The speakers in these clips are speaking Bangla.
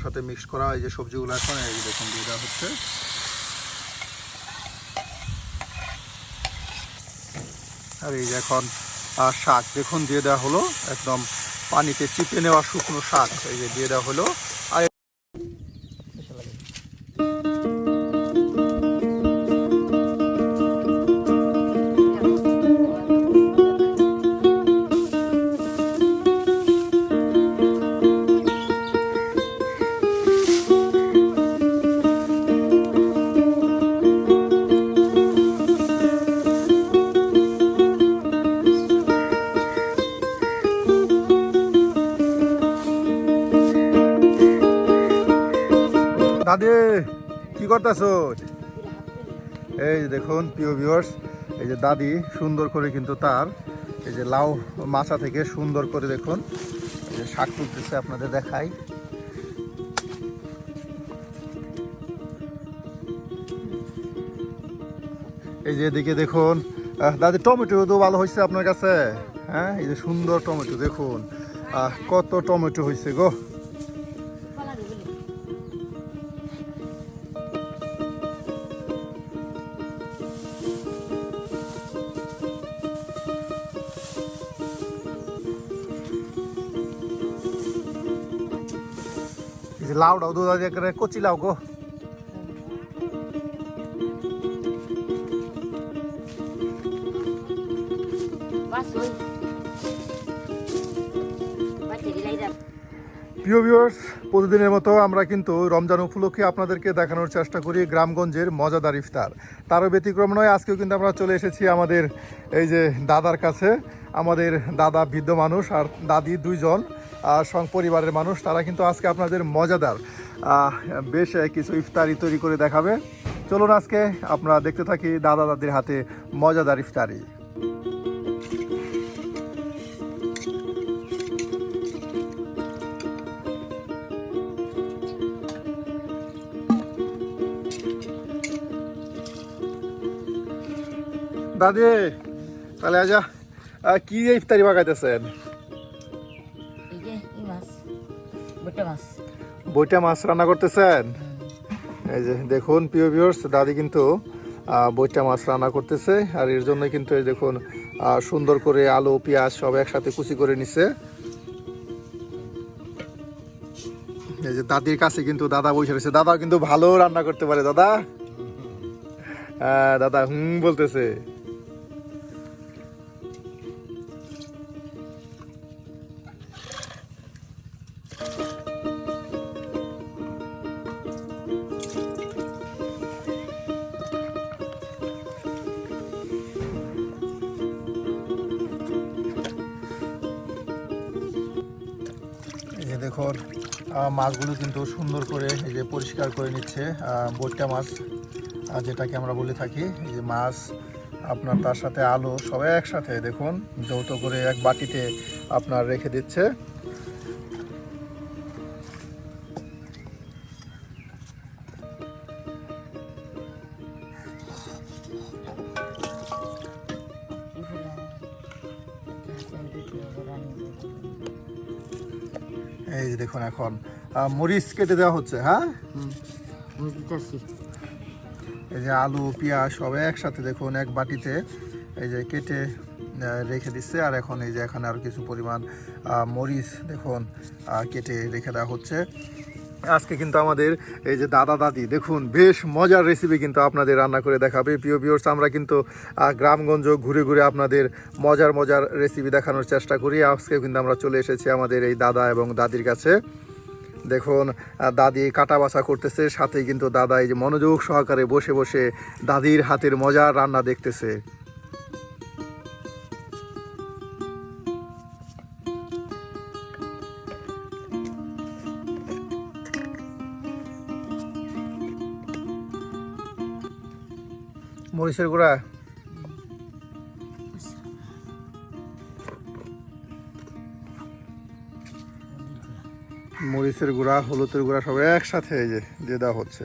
সাথে মিক্স করা এই যে সবজিগুলো এখন এই দেখুন দিয়ে দেওয়া হচ্ছে। আর এই যে এখন শাক দেখুন দিয়ে দেওয়া হলো, একদম পানিতে চিপে নেওয়া শুকনো শাক এই যে দিয়ে দেওয়া হলো। আর দাদি কি করতেছো? এই যে দেখুন প্রিয় ভিউয়ার্স, এই যে দাদি সুন্দর করে কিন্তু তার এই যে লাউ মাছা থেকে সুন্দর করে দেখুন এই যে শাক তুলতেছে, আপনাদের দেখাই। এই যে এদিকে দেখুন দাদি টমেটো তো ভালো হয়েছে আপনার কাছে, হ্যাঁ এই যে সুন্দর টমেটো দেখুন কত টমেটো হয়েছে গো। লাউটাও তো একেবারে কচি লাউ গো। প্রিয় ভিউয়ার্স, প্রতিদিনের মতো আমরা কিন্তু রমজান উপলক্ষে আপনাদেরকে দেখানোর চেষ্টা করি গ্রামগঞ্জের মজাদার ইফতার। তারও ব্যতিক্রম নয়, আজকেও কিন্তু আমরা চলে এসেছি আমাদের এই যে দাদার কাছে। আমাদের দাদা বৃদ্ধ মানুষ আর দাদি দুইজন পরিবারের মানুষ, তারা কিন্তু আজকে আপনাদের মজাদার বেশ কিছু ইফতারি তৈরি করে দেখাবে। চলুন আজকে আপনারা দেখতে থাকি দাদা দাদির হাতে মজাদার ইফতারি। দাদি তাহলে আজা কি ইফতারি বাগাইতেছেন? বইটা মাছ রান্না করতেছেন। এই যে দেখুন প্রিয় ভিউয়ার্স, দাদি কিন্তু বইটা মাছ রান্না করতেছে। আর এর জন্য কিন্তু এই দেখুন সুন্দর করে আলু পেঁয়াজ সব একসাথে কুচি করে নিছে। এই যে দাদির কাছে কিন্তু দাদা বসে রয়েছে। দাদা কিন্তু ভালো রান্না করতে পারে। দাদা দাদা বলতেছে। দেখুন মাছগুলো কিন্তু সুন্দর করে এই যে পরিষ্কার করে নিচ্ছে। বইটা মাছ যেটাকে আমরা বলে থাকি, এই যে মাছ আপনার তার সাথে আলু সব একসাথে দেখুন যৌথ করে এক বাটিতে আপনার রেখে দিচ্ছে। এই যে দেখুন এখন মরিচ কেটে দেওয়া হচ্ছে। হ্যাঁ এই যে আলু পেঁয়াজ সব একসাথে দেখুন এক বাটিতে এই যে কেটে রেখে দিচ্ছে। আর এখন এই যে এখানে আর কিছু পরিমাণ মরিচ দেখুন কেটে রেখে দেওয়া হচ্ছে। আজকে কিন্তু আমাদের এই যে দাদা দাদি দেখুন বেশ মজার রেসিপি কিন্তু আপনাদের রান্না করে দেখাবে। প্রিয় ভিউয়ার্স, আমরা কিন্তু গ্রামগঞ্জ ঘুরে ঘুরে আপনাদের মজার মজার রেসিপি দেখানোর চেষ্টা করি। আজকে কিন্তু আমরা চলে এসেছি আমাদের এই দাদা এবং দাদির কাছে। দেখুন দাদি কাটা বাছা করতেছে, সাথেই কিন্তু দাদা এই যে মনোযোগ সহকারে বসে বসে দাদির হাতের মজার রান্না দেখতেছে। মরিচের গুঁড়া মরিচের গুঁড়া হলুদের গুঁড়া সব একসাথে এই যে দিয়ে দেওয়া হচ্ছে।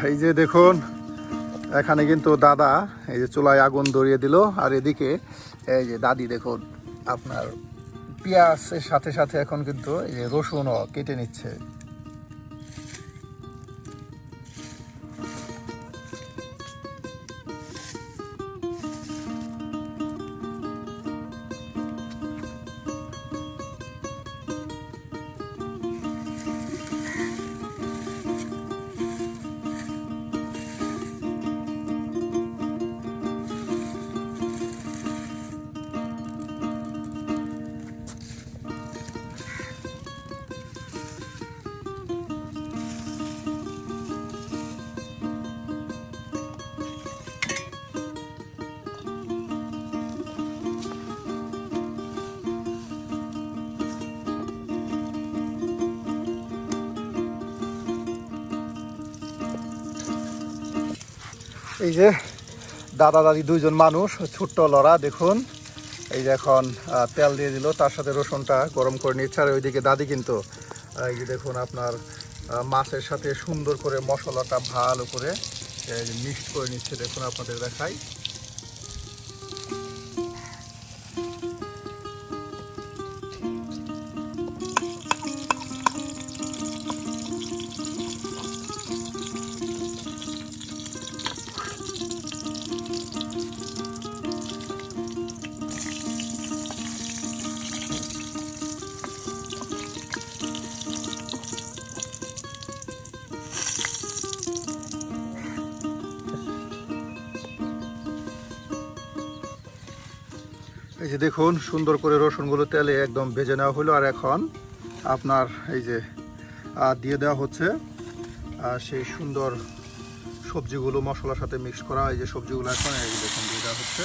এই যে দেখুন এখানে কিন্তু দাদা এই যে চুলায় আগুন ধরিয়ে দিল, আর এদিকে এই যে দাদি দেখুন আপনার পেঁয়াজের সাথে সাথে এখন কিন্তু এই যে রসুনও কেটে নিচ্ছে। এই যে দাদা দাদি দুইজন মানুষ ছোট্ট লড়া দেখুন, এই যে এখন তেল দিয়ে দিল, তার সাথে রসুনটা গরম করে নিচ্ছে। আর ওইদিকে দাদি কিন্তু এই যে দেখুন আপনার মাছের সাথে সুন্দর করে মশলাটা ভালো করে মিক্সড করে নিচ্ছে। দেখুন আপনাদের দেখাই। এই যে দেখুন সুন্দর করে রসুনগুলো তেলে একদম ভেজে নেওয়া হলো, আর এখন আপনার এই যে দিয়ে দেওয়া হচ্ছে সেই সুন্দর সবজিগুলো মশলার সাথে মিক্স করা। এই যে সবজিগুলো এখন এই দেখুন দিয়ে দেওয়া হচ্ছে।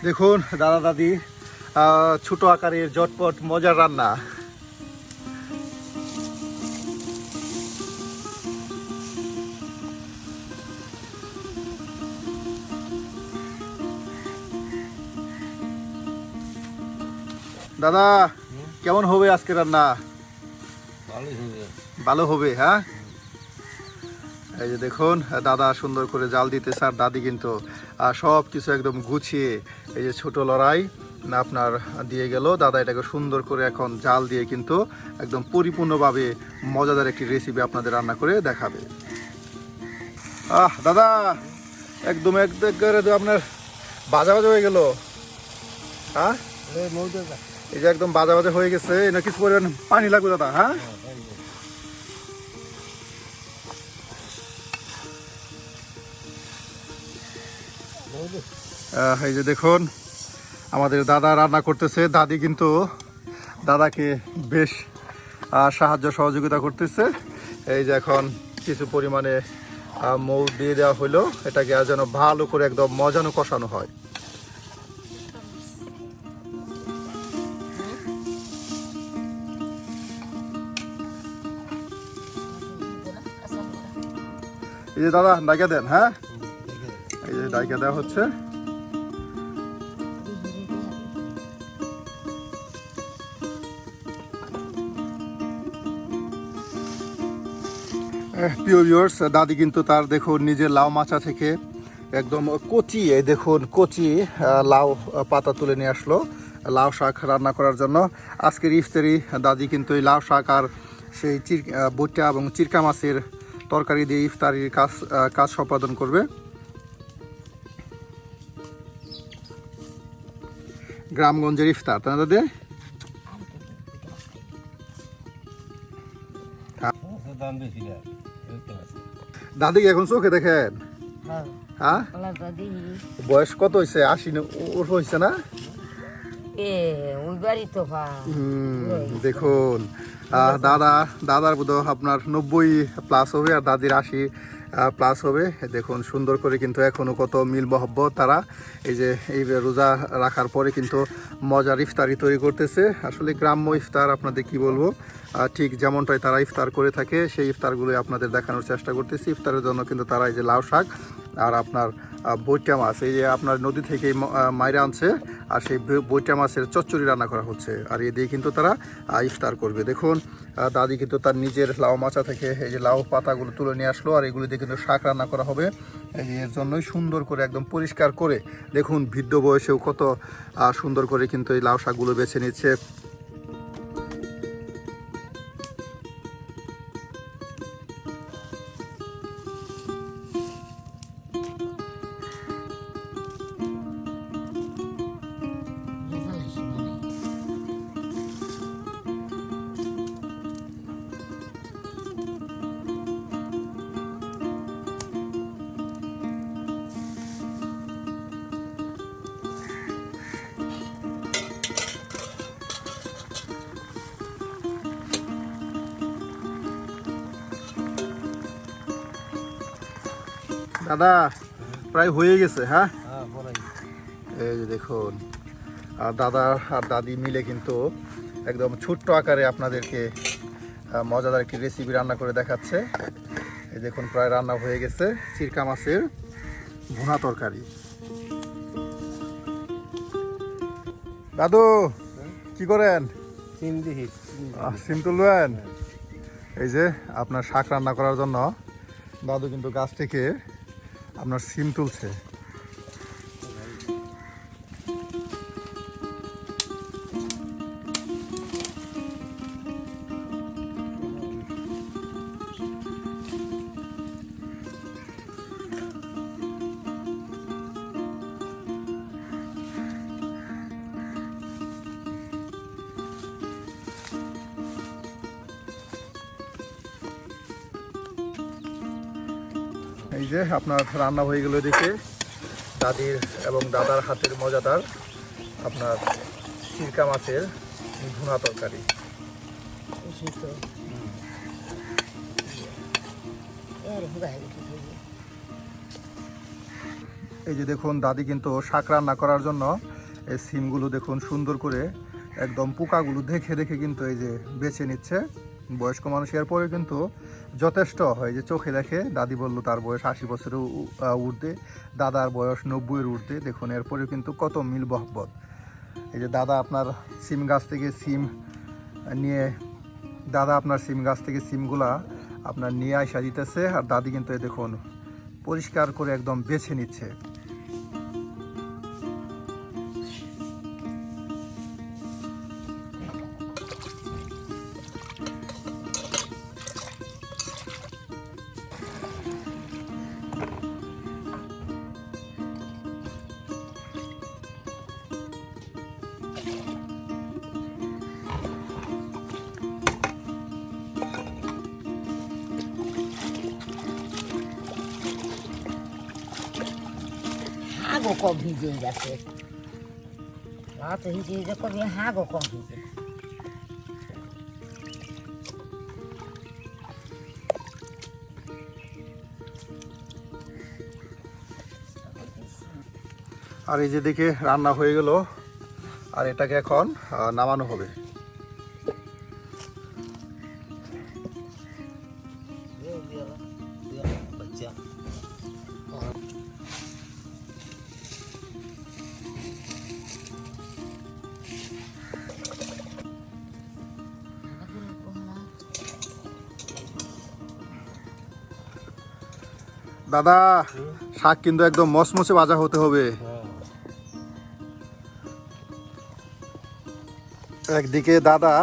দেখুন দাদা দাদি ছোট আকারের ঝটপট মজার রান্না। দাদা কেমন হবে আজকে রান্না? ভালো হবে। হ্যাঁ এই যে দেখুন দাদা সুন্দর করে জাল দিতেছে, আর দাদি কিন্তু সব কিছু একদম গুছিয়ে এই যে ছোট লড়াই আপনার দিয়ে গেল। দাদা এটাকে সুন্দর করে এখন জাল দিয়ে কিন্তু একদম পরিপূর্ণভাবে মজাদার একটি রেসিপি আপনাদের রান্না করে দেখাবে। দাদা একদম আপনার বাজা বাজা হয়ে গেল। হ্যাঁ এই যে একদম বাজা বাজা হয়ে গেছে, না কিছু পরিমাণ পানি লাগবে দাদা? হ্যাঁ এই যে দেখুন আমাদের দাদা রান্না করতেছে, দাদি কিন্তু দাদাকে বেশ সাহায্য সহযোগিতা করতেছে। এই যে এখন কিছু পরিমাণে মৌ দিয়ে দেওয়া হলো, এটাকে যেন ভালো করে একদম মজানো কষানো হয়। এই যে দাদা ডাইকা দেন। হ্যাঁ এই যে ডাইকা দেওয়া হচ্ছে। প্রিয় ভিউয়ার্স, দাদি কিন্তু তার দেখুন নিজের লাউ মাচা থেকে একদম কচি, এই দেখুন কচি লাউ পাতা তুলে নিয়ে আসলো লাউ শাক রান্না করার জন্য। আজকের ইফতারি দাদি কিন্তু এই লাউ শাক আর সেই বইটা এবং চিরকা মাছের তরকারি দিয়ে ইফতারির কাজ সম্পাদন করবে। গ্রামগঞ্জের ইফতার, তাই না দাদি? দাদি এখন চোখে দেখেন? হ্যাঁ বয়স কত হয়েছে? 80 হয়েছে না? দেখুন দাদার বোধ আপনার 90+ হবে, আর দাদির 80 প্লাস হবে। দেখুন সুন্দর করে কিন্তু এখনও কত মিল মহব্বত তারা এই যে এই রোজা রাখার পরে কিন্তু মজার ইফতারি তৈরি করতেছে। আসলে গ্রাম্য ইফতার আপনাদের কি বলবো, ঠিক যেমনটাই তারা ইফতার করে থাকে সেই ইফতারগুলো আপনাদের দেখানোর চেষ্টা করতেছি। ইফতারের জন্য কিন্তু তারা এই যে লাউ শাক আর আপনার বৈটা মাছ, এই যে আপনার নদী থেকে মাইরা আনছে, আর সেই বৈটা মাছের চচ্চড়ি রান্না করা হচ্ছে, আর এ দিয়ে কিন্তু তারা ইফতার করবে। দেখুন দাদি কিন্তু তার নিজের লাউ মাচা থেকে এই যে লাউ পাতাগুলো তুলে নিয়ে আসলো, আর এগুলি দিয়ে কিন্তু শাক রান্না করা হবে। এই যে এর জন্যই সুন্দর করে একদম পরিষ্কার করে দেখুন বৃদ্ধ বয়সেও কত সুন্দর করে কিন্তু এই লাউ শাকগুলো বেছে নিচ্ছে। দাদা প্রায় হয়ে গেছে। হ্যাঁ, এই যে দেখুন দাদা আর দাদি মিলে কিন্তু একদম ছোট্ট আকারে আপনাদেরকে মজাদার একটি রেসিপি রান্না করে দেখাচ্ছে। এই দেখুন প্রায় রান্না হয়ে গেছে চিরকা মাছের ভুনা তরকারি। দাদু কি করেন? সিম তুলবেন? এই যে আপনার শাক রান্না করার জন্য দাদু কিন্তু গাছ থেকে আপনার সিম তুলছে। এই যে আপনার রান্না হয়ে গেল, দেখে দাদির এবং দাদার হাতের মজাদার আপনার চিরকা মাছের ভুনা তরকারি। এই যে দেখুন দাদি কিন্তু শাক রান্না করার জন্য এই সিমগুলো দেখুন সুন্দর করে একদম পোকাগুলো দেখে দেখে কিন্তু এই যে বেছে নিচ্ছে। বয়স্ক মানুষ এরপরে কিন্তু যথেষ্ট হয় যে চোখে দেখে। দাদি বলল তার বয়স 80 বছরের ঊর্ধ্বে, দাদার বয়স 90-এর ঊর্ধ্বে। দেখুন এরপরে কিন্তু কত মিল মহব্বত। এই যে দাদা আপনার সিম গাছ থেকে সিম নিয়ে সিমগুলা আপনার নিয়ে আইসা দিতেছে, আর দাদি কিন্তু দেখুন পরিষ্কার করে একদম বেছে নিচ্ছে। হাগো কম ভিজে গেছে, ভিজে কবি হাগো কম ভিজে। আর এই যে দেখে রান্না হয়ে গেল, আর এটাকে এখন নামানো হবে। দাদা শাক কিন্তু একদম মচমচে ভাজা হতে হবে। একদিকে দাদা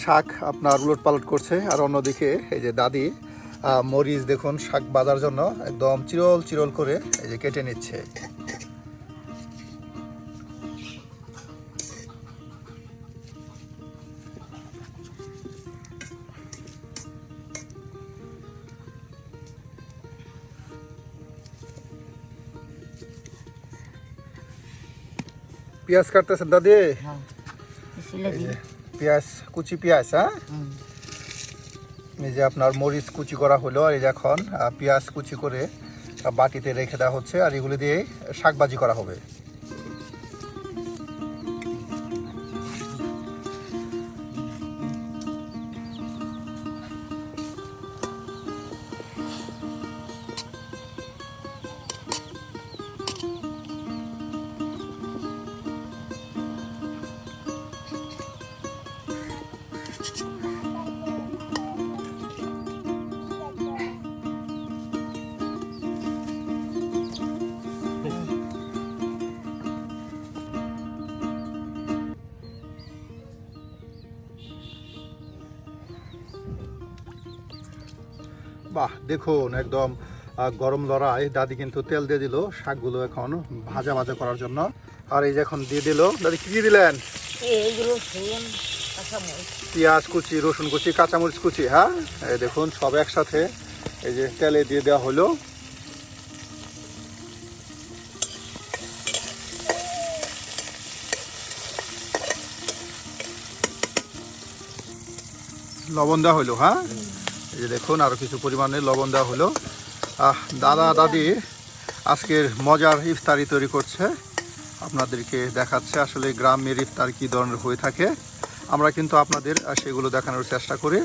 শাক আপনার উলট পালট করছে, আর অন্যদিকে এই যে দাদি মরিচ দেখুন শাক ভাজার জন্য একদম চিরল চিরল করে এই যে কেটে নিচ্ছে। পেঁয়াজ কাটতেছেন দাদি? পেঁয়াজ কুচি পেঁয়াজ। হ্যাঁ, এই যে আপনার মরিচ কুচি করা হলো, আর এই যে এখন পেঁয়াজ কুচি করে বাটিতে রেখে দেওয়া হচ্ছে, আর এগুলি দিয়ে শাকভাজি করা হবে। বাহ, দেখুন একদম গরম লড়াই। দাদি কিন্তু তেল দিয়ে দিল শাকগুলো এখন ভাজা ভাজা করার জন্য। আর এই যে এখন দিয়ে দিল। দাদি কি দিয়ে দিলেন? এইগুলো শুন কাঁচামরিচ, পেঁয়াজ কুচি, রসুন কুচি, কাঁচামরিচ কুচি। হ্যাঁ, এই দেখুন সব একসাথে এই যে তেলে দিয়ে দেওয়া হলো। লবণ দেওয়া হলো। হ্যাঁ, এই যে দেখুন আরো কিছু পরিমাণে লবণ দেওয়া হলো। দাদা দাদি আজকের মজার ইফতারি তৈরি করছে, আপনাদেরকে দেখাচ্ছে আসলে গ্রামের ইফতার কী ধরনের হয়ে থাকে। আমরা কিন্তু আপনাদের সেগুলো দেখানোর চেষ্টা করি।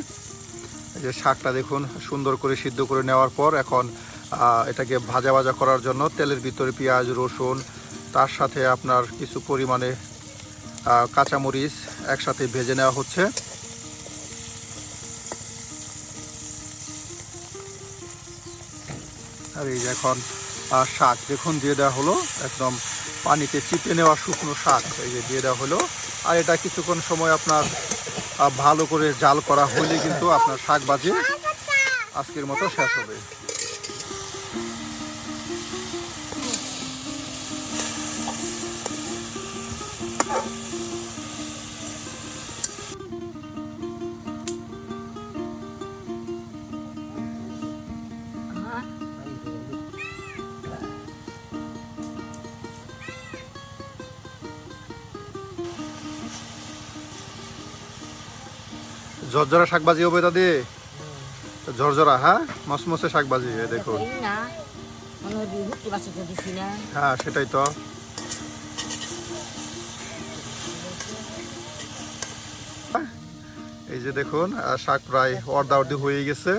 এই যে শাকটা দেখুন সুন্দর করে সিদ্ধ করে নেওয়ার পর এখন এটাকে ভাজা ভাজা করার জন্য তেলের ভিতরে পেঁয়াজ, রসুন, তার সাথে আপনার কিছু পরিমাণে কাঁচামরিচ একসাথে ভেজে নেওয়া হচ্ছে। আর এই যে এখন শাক দেখুন দিয়ে দেওয়া হলো, একদম পানিতে চিপে নেওয়া শুকনো শাক এই যে দিয়ে দেওয়া হলো। আর এটা কিছুক্ষণ সময় আপনার ভালো করে জাল করা হলে কিন্তু আপনার শাক ভাজি আজকের মতো শেষ হবে। ঝরঝরা শাকভাজি হবে দাদি, ঝরঝরা। হ্যাঁ, মসমসে শাকভাজি দেখুন। হ্যাঁ, সেটাই তো। এই যে দেখুন শাক প্রায় অর্ধা অর্ধি হয়ে গেছে।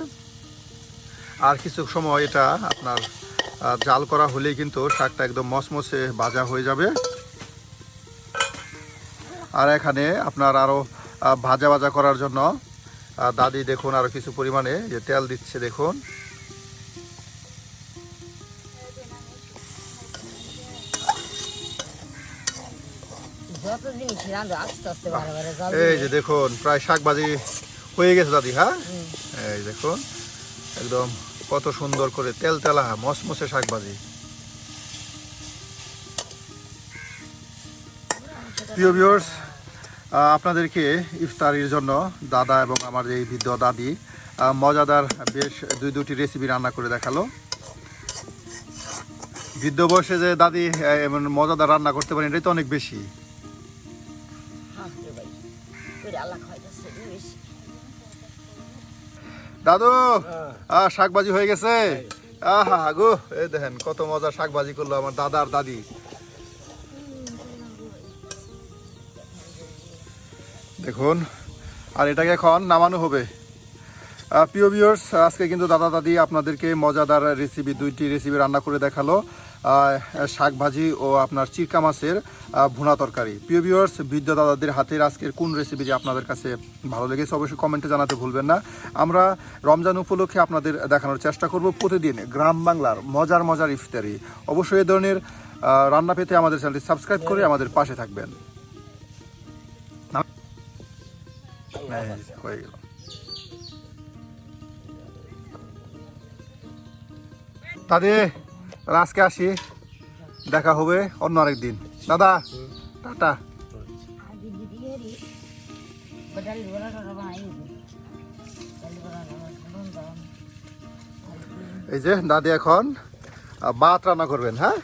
আর কিছু সময় এটা আপনার জাল করা হলেই কিন্তু শাকটা একদম মসমসে ভাজা হয়ে যাবে। আর এখানে আপনার আরো ভাজা ভাজা করার জন্য দাদি দেখুন আরো কিছু পরিমাণে যে তেল দিচ্ছে দেখুন। এই যে দেখুন প্রায় শাক ভাজি হয়ে গেছে দাদি। হ্যাঁ, এই দেখুন একদম কত সুন্দর করে তেল তেলা মসমসে শাক ভাজি। প্রিয় ভিউয়ার্স, আপনাদেরকে ইফতারির জন্য দাদা এবং আমার এই বৃদ্ধ দাদি মজাদার বেশ দুটি রেসিপি রান্না করে দেখালো। বৃদ্ধ বয়সে যে দাদি এমন মজাদার রান্না করতে পারেন এটাই তো অনেক বেশি। দাদু শাকভাজি হয়ে গেছে। আহা গো, এই দেখেন কত মজা শাকভাজি করলো আমার দাদা আর দাদি। দেখুন আর এটাকে এখন নামানো হবে। প্রিয় ভিউয়ার্স, আজকে কিন্তু দাদা দাদি আপনাদেরকে মজাদার দুইটি রেসিপি রান্না করে দেখালো, শাক ভাজি ও আপনার চিরকা মাছের ভুনা তরকারি। প্রিয় ভিউয়ার্স, বৃদ্ধ দাদাদের হাতের আজকের কোন রেসিপিটি আপনাদের কাছে ভালো লেগেছে অবশ্যই কমেন্টে জানাতে ভুলবেন না। আমরা রমজান উপলক্ষে আপনাদের দেখানোর চেষ্টা করব প্রতিদিন গ্রাম বাংলার মজার মজার ইফতারি। অবশ্যই এই ধরনের রান্না পেতে আমাদের চ্যানেলটি সাবস্ক্রাইব করে আমাদের পাশে থাকবেন। হয়ে গেল। দাদি আজকে আসি, দেখা হবে অন্য আরেক দিন। দাদা টাটা। এই যে দাদি এখন ভাত রান্না করবেন। হ্যাঁ,